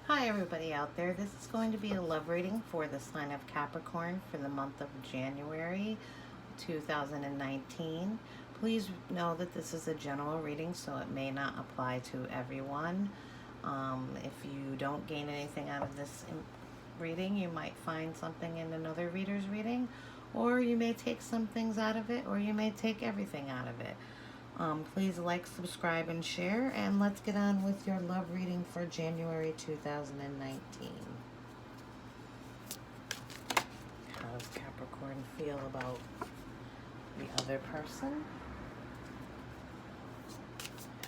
Hi everybody out there. This is going to be a love reading for the sign of Capricorn for the month of January 2019. Please know that this is a general reading, so it may not apply to everyone. If you don't gain anything out of this reading, you might find something in another reader's reading, or you may take some things out of it, or you may take everything out of it. Please like, subscribe, and share, and let's get on with your love reading for January 2019. How does Capricorn feel about the other person?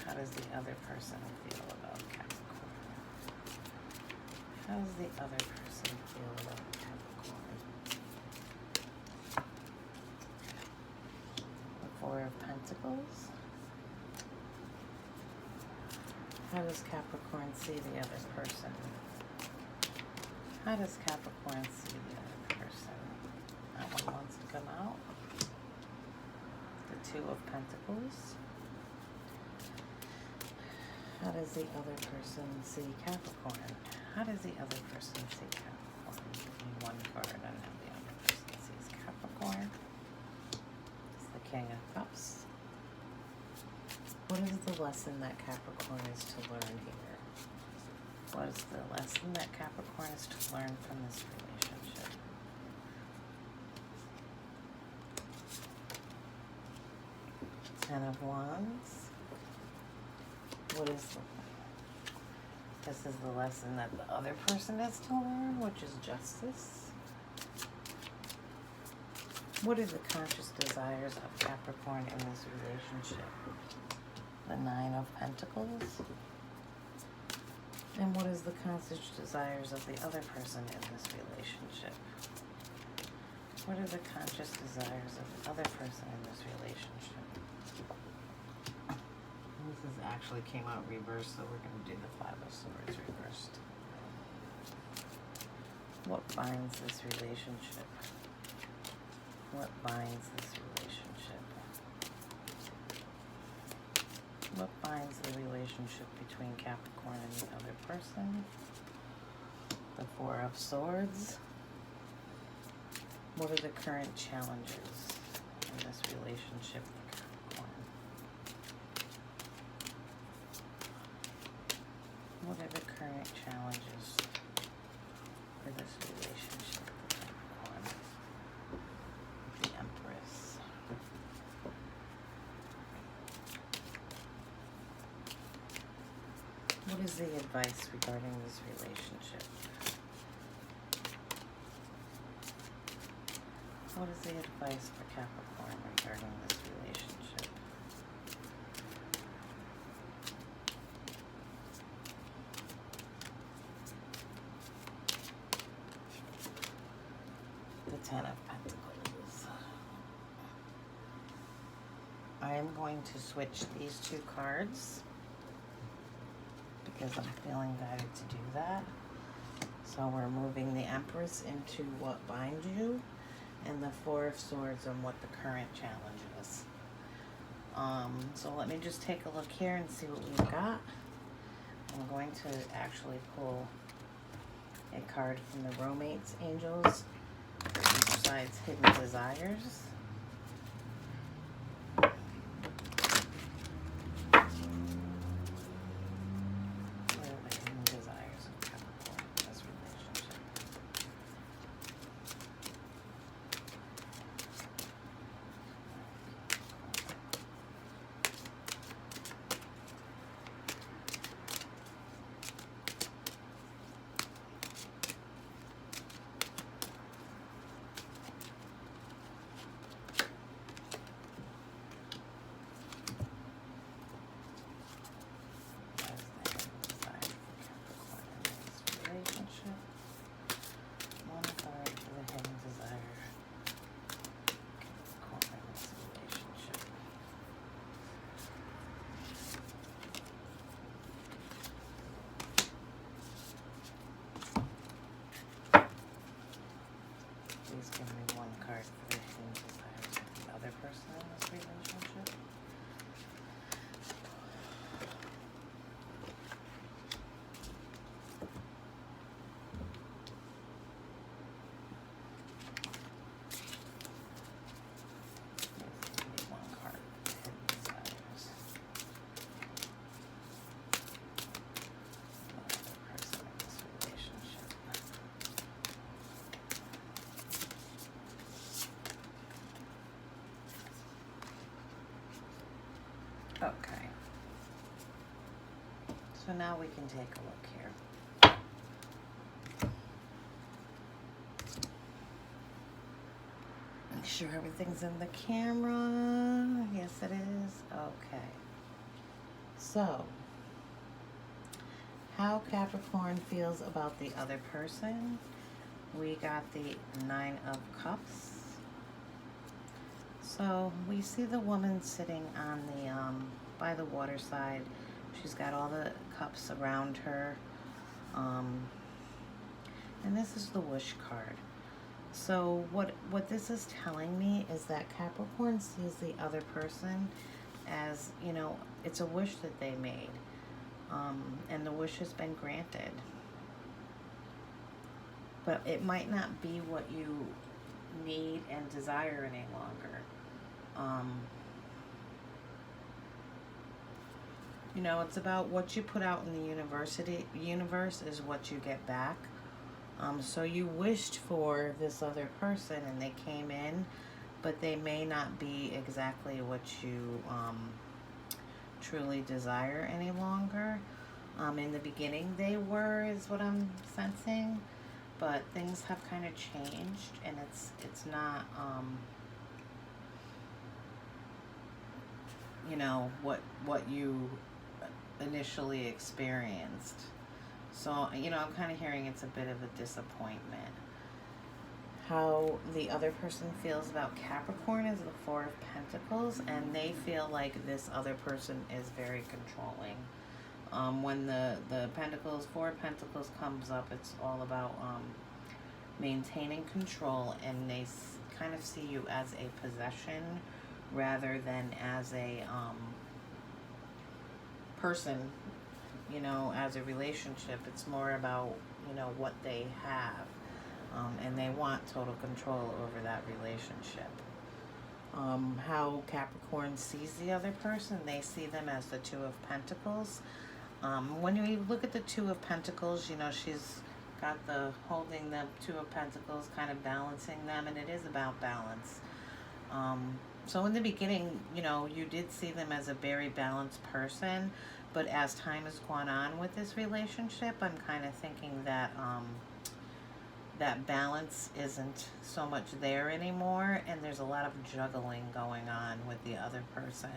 How does the other person feel about Capricorn? How does the other person feel about Capricorn? The Four of Pentacles. How does Capricorn see the other person? How does Capricorn see the other person? That one wants to come out. The Two of Pentacles. How does the other person see Capricorn? How does the other person see Capricorn? Give me one card on how the other person sees Capricorn. It's the King of Cups. What is the lesson that Capricorn is to learn here? What is the lesson that Capricorn is to learn from this relationship? Ten of Wands. What is this is the lesson that the other person is to learn, which is justice. What are the conscious desires of Capricorn in this relationship? The Nine of Pentacles. And what is the conscious desires of the other person in this relationship? What are the conscious desires of the other person in this relationship? This is actually came out reversed, so we're going to do the Five of Swords reversed. What binds this relationship? What binds this relationship? What binds the relationship between Capricorn and the other person? The Four of Swords. What are the current challenges in this relationship for Capricorn? What are the current challenges for this relationship for Capricorn? The Empress. What is the advice regarding this relationship? What is the advice for Capricorn regarding this relationship? The Ten of Pentacles. I am going to switch these two cards because I'm feeling guided to do that. So we're moving the Empress into what binds you, and the Four of Swords on what the current challenge is. So let me just take a look here and see what we've got. I'm going to actually pull a card from the Romance Angels for each side's hidden desires. Okay. So now we can take a look here. Make sure everything's in the camera. Yes, it is. Okay. So, how Capricorn feels about the other person. We got the 9 of Cups. So we see the woman sitting on the by the water side. She's got all the cups around her. And this is the wish card. So what this is telling me is that Capricorn sees the other person as, you know, it's a wish that they made. And the wish has been granted. But it might not be what you need and desire any longer. You know, it's about what you put out in the universe is what you get back. So you wished for this other person and they came in, but they may not be exactly what you truly desire any longer. In the beginning they were, is what I'm sensing, but things have kind of changed, and it's not you know, what you initially experienced. So, you know, I'm kind of hearing it's a bit of a disappointment. How the other person feels about Capricorn is the 4 of Pentacles, and they feel like this other person is very controlling. When the Pentacles, 4 of Pentacles comes up, it's all about maintaining control, and they kind of see you as a possession rather than as a person, you know, as a relationship. It's more about, you know, what they have, and they want total control over that relationship. How Capricorn sees the other person, they see them as the 2 of Pentacles. When you look at the 2 of Pentacles, you know, she's got the holding the 2 of Pentacles, kind of balancing them, and it is about balance. So in the beginning, you know, you did see them as a very balanced person, but as time has gone on with this relationship, I'm kind of thinking that that balance isn't so much there anymore, and there's a lot of juggling going on with the other person,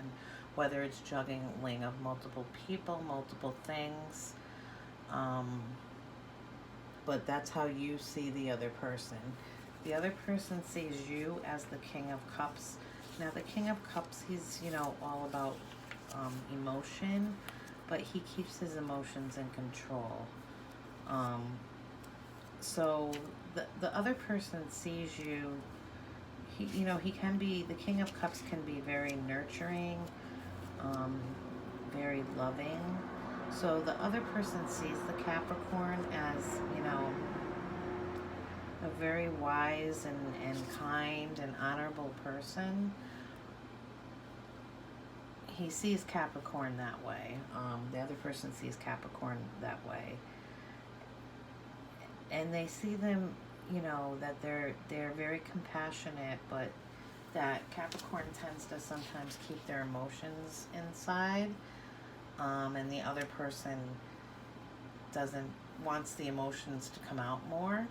whether it's juggling of multiple people, multiple things, but that's how you see the other person. The other person sees you as the King of Cups. Now the King of Cups, he's, you know, all about emotion, but he keeps his emotions in control. So the other person sees you, you know, he can be, the King of Cups can be very nurturing, very loving. So the other person sees the Capricorn as, you know, a very wise and kind and honorable person. He sees Capricorn that way. The other person sees Capricorn that way. And they see them, you know, that they're very compassionate, but that Capricorn tends to sometimes keep their emotions inside, and the other person wants the emotions to come out more.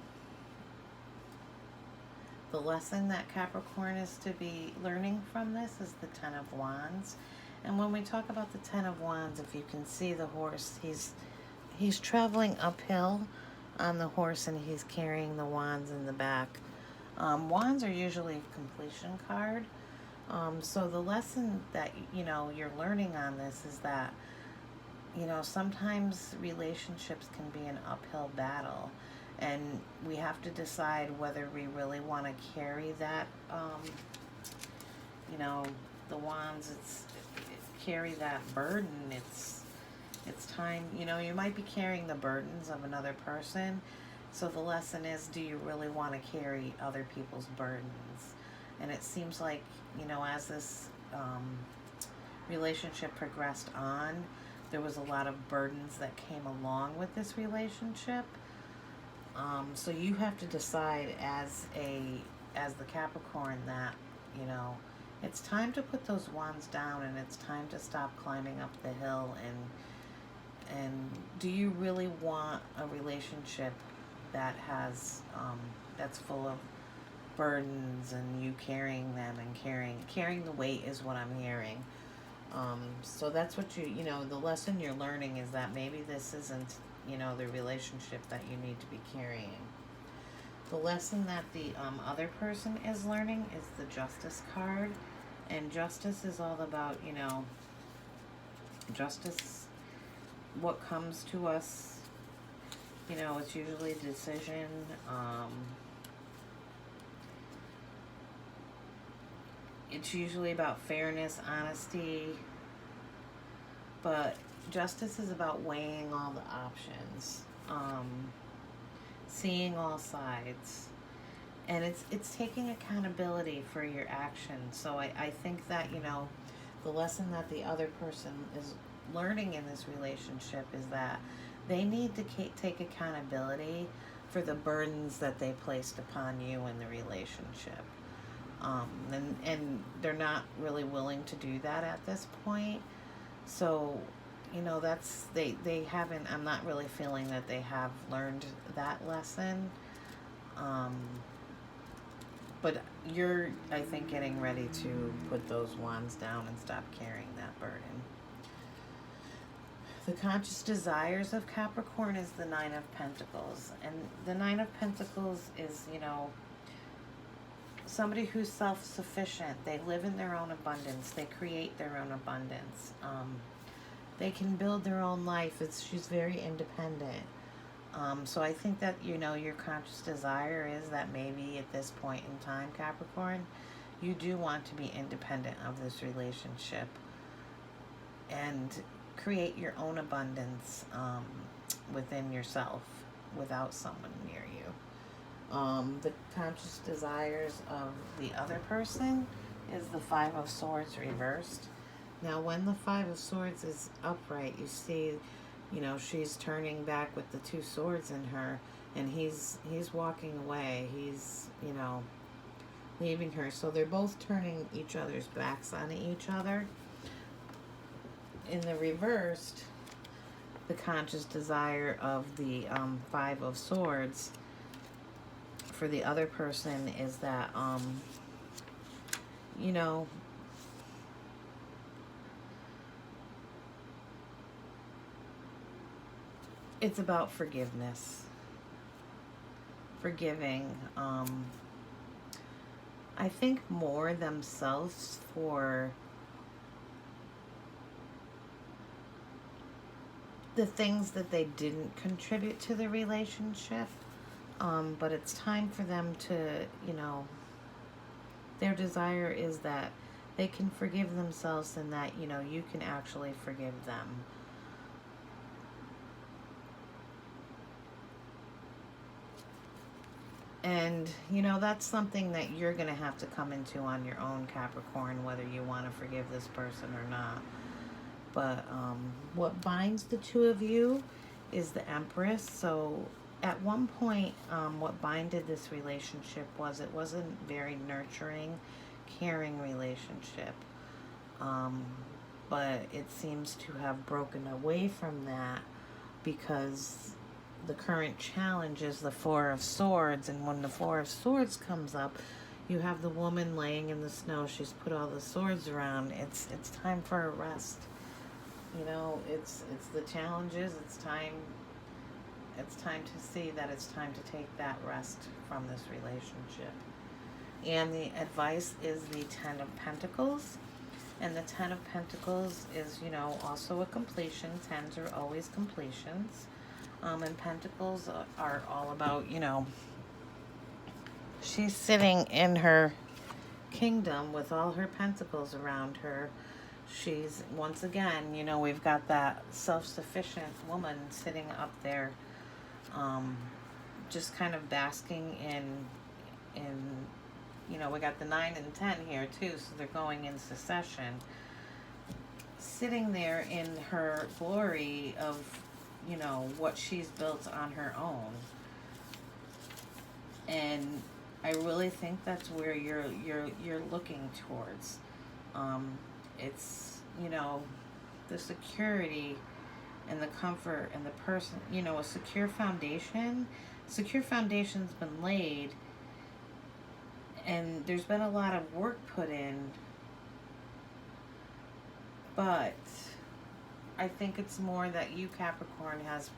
The lesson that Capricorn is to be learning from this is the 10 of Wands. And when we talk about the 10 of Wands, if you can see the horse, he's traveling uphill on the horse, and he's carrying the wands in the back. Wands are usually a completion card. So the lesson that, you know, you're learning on this is that, you know, sometimes relationships can be an uphill battle, and we have to decide whether we really want to carry that, you know, the wands, carry that burden. It's time, you know, you might be carrying the burdens of another person. So the lesson is, do you really want to carry other people's burdens? And it seems like, you know, as this relationship progressed on, there was a lot of burdens that came along with this relationship. So you have to decide as the Capricorn that, you know, It's time to put those wands down, and it's time to stop climbing up the hill. And do you really want a relationship that has that's full of burdens, and you carrying them, and carrying the weight is what I'm hearing. So that's what you know, the lesson you're learning is that maybe this isn't, you know, the relationship that you need to be carrying. The lesson that the other person is learning is the Justice card. And justice is all about, you know, justice, what comes to us, you know, it's usually a decision. It's usually about fairness, honesty, but justice is about weighing all the options, seeing all sides, and it's taking accountability for your actions. So I think that, you know, the lesson that the other person is learning in this relationship is that they need to take accountability for the burdens that they placed upon you in the relationship. And they're not really willing to do that at this point. So, you know, that's, they haven't, I'm not really feeling that they have learned that lesson. But you're, I think, getting ready to put those wands down and stop carrying that burden. The conscious desires of Capricorn is the Nine of Pentacles. And the Nine of Pentacles is, you know, somebody who's self-sufficient. They live in their own abundance. They create their own abundance. They can build their own life. She's very independent. So I think that, you know, your conscious desire is that maybe at this point in time, Capricorn, you do want to be independent of this relationship and create your own abundance within yourself without someone near you. The conscious desires of the other person is the Five of Swords reversed. Now, when the Five of Swords is upright, you see, you know, she's turning back with the two swords in her, and he's walking away. He's, you know, leaving her. So they're both turning each other's backs on each other. In the reversed, the conscious desire of the Five of Swords for the other person is that, you know, it's about forgiveness. Forgiving, I think more themselves for the things that they didn't contribute to the relationship. But it's time for them to, you know, their desire is that they can forgive themselves, and that, you know, you can actually forgive them. And, you know, that's something that you're going to have to come into on your own, Capricorn, whether you want to forgive this person or not. But what binds the two of you is the Empress. So at one point, what binded this relationship was it wasn't very nurturing, caring relationship. But it seems to have broken away from that because the current challenge is the Four of Swords. And when the Four of Swords comes up, you have the woman laying in the snow. She's put all the swords around. It's time for a rest. You know, it's the challenges. It's time to see that it's time to take that rest from this relationship. And the advice is the Ten of Pentacles. And the Ten of Pentacles is, you know, also a completion. Tens are always completions. And Pentacles are all about, you know, she's sitting in her kingdom with all her pentacles around her. She's, once again, you know, we've got that self-sufficient woman sitting up there, just kind of basking in, you know, we got the 9 and 10 here too, so they're going in succession. Sitting there in her glory of, you know, what she's built on her own. And I really think that's where you're looking towards. It's, you know, the security and the comfort and the person, you know, a secure foundation. Secure foundation's been laid, and there's been a lot of work put in, but I think it's more that you, Capricorn, has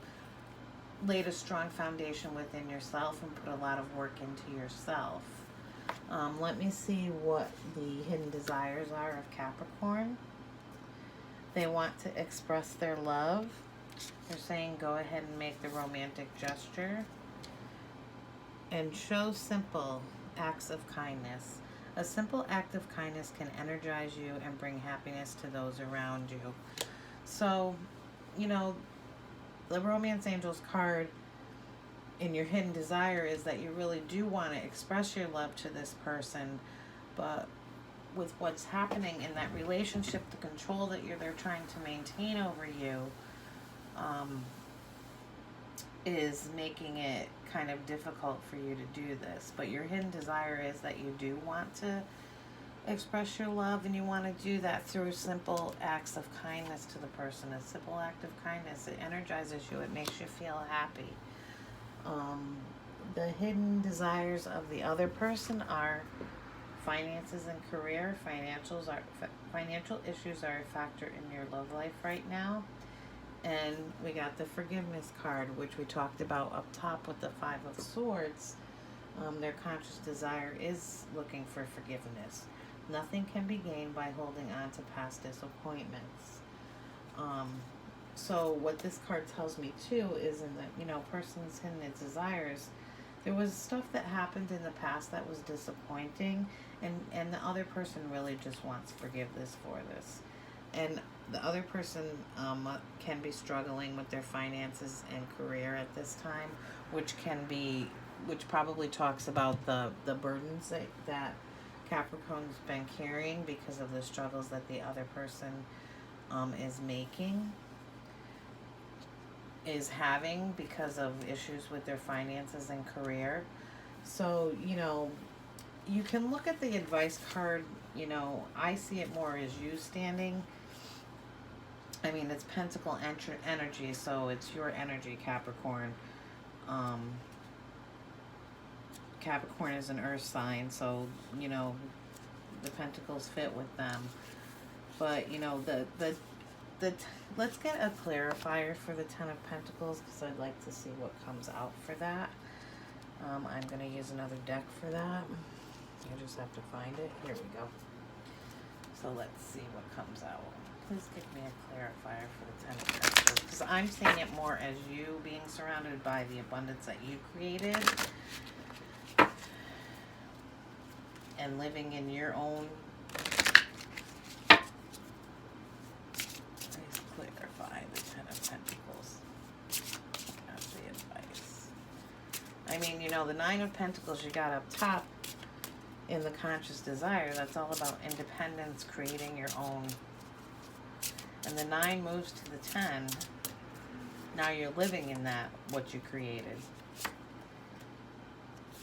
laid a strong foundation within yourself and put a lot of work into yourself. Let me see what the hidden desires are of Capricorn. They want to express their love. They're saying go ahead and make the romantic gesture. And show simple acts of kindness. A simple act of kindness can energize you and bring happiness to those around you. So, you know, the Romance Angels card in your hidden desire is that you really do want to express your love to this person, but with what's happening in that relationship, the control that they're trying to maintain over you is making it kind of difficult for you to do this. But your hidden desire is that you do want to express your love, and you want to do that through simple acts of kindness to the person. A simple act of kindness, it energizes you, it makes you feel happy. The hidden desires of the other person are finances and career. Financial issues are a factor in your love life right now. And we got the forgiveness card, which we talked about up top with the Five of Swords. Their conscious desire is looking for forgiveness. Nothing can be gained by holding on to past disappointments. So what this card tells me too is in the, you know, person's hidden desires, there was stuff that happened in the past that was disappointing, and the other person really just wants forgiveness for this. And the other person can be struggling with their finances and career at this time, which probably talks about the burdens that Capricorn's been carrying because of the struggles that the other person is having because of issues with their finances and career. So, you know, you can look at the advice card, you know, I see it more as you standing. I mean, it's Pentacle energy, so it's your energy, Capricorn. Capricorn is an earth sign, so, you know, the Pentacles fit with them. But, you know, let's get a clarifier for the Ten of Pentacles, because I'd like to see what comes out for that. I'm going to use another deck for that. I just have to find it. Here we go. So let's see what comes out. Please give me a clarifier for the Ten of Pentacles, because I'm seeing it more as you being surrounded by the abundance that you created and living in your own. Please clarify the Ten of Pentacles as the advice. I mean, you know, the Nine of Pentacles you got up top in the conscious desire, that's all about independence, creating your own. And the 9 moves to the 10. Now you're living in that, what you created.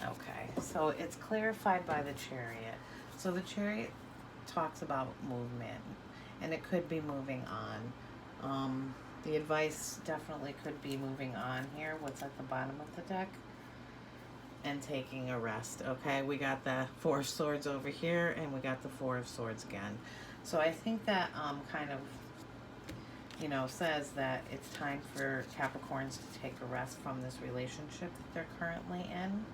Okay, so it's clarified by the Chariot. So the Chariot talks about movement, and it could be moving on. The advice definitely could be moving on here, what's at the bottom of the deck, and taking a rest. Okay, we got the Four of Swords over here, and we got the Four of Swords again. So I think that kind of, you know, says that it's time for Capricorns to take a rest from this relationship that they're currently in.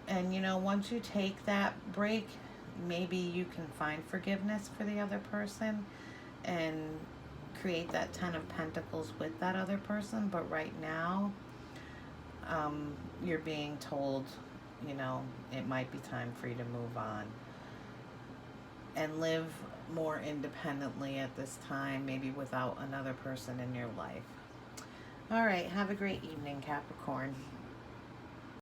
And, you know, once you take that break, maybe you can find forgiveness for the other person and create that Ten of Pentacles with that other person. But right now, you're being told, you know, it might be time for you to move on and live more independently at this time, maybe without another person in your life. All right, have a great evening, Capricorn.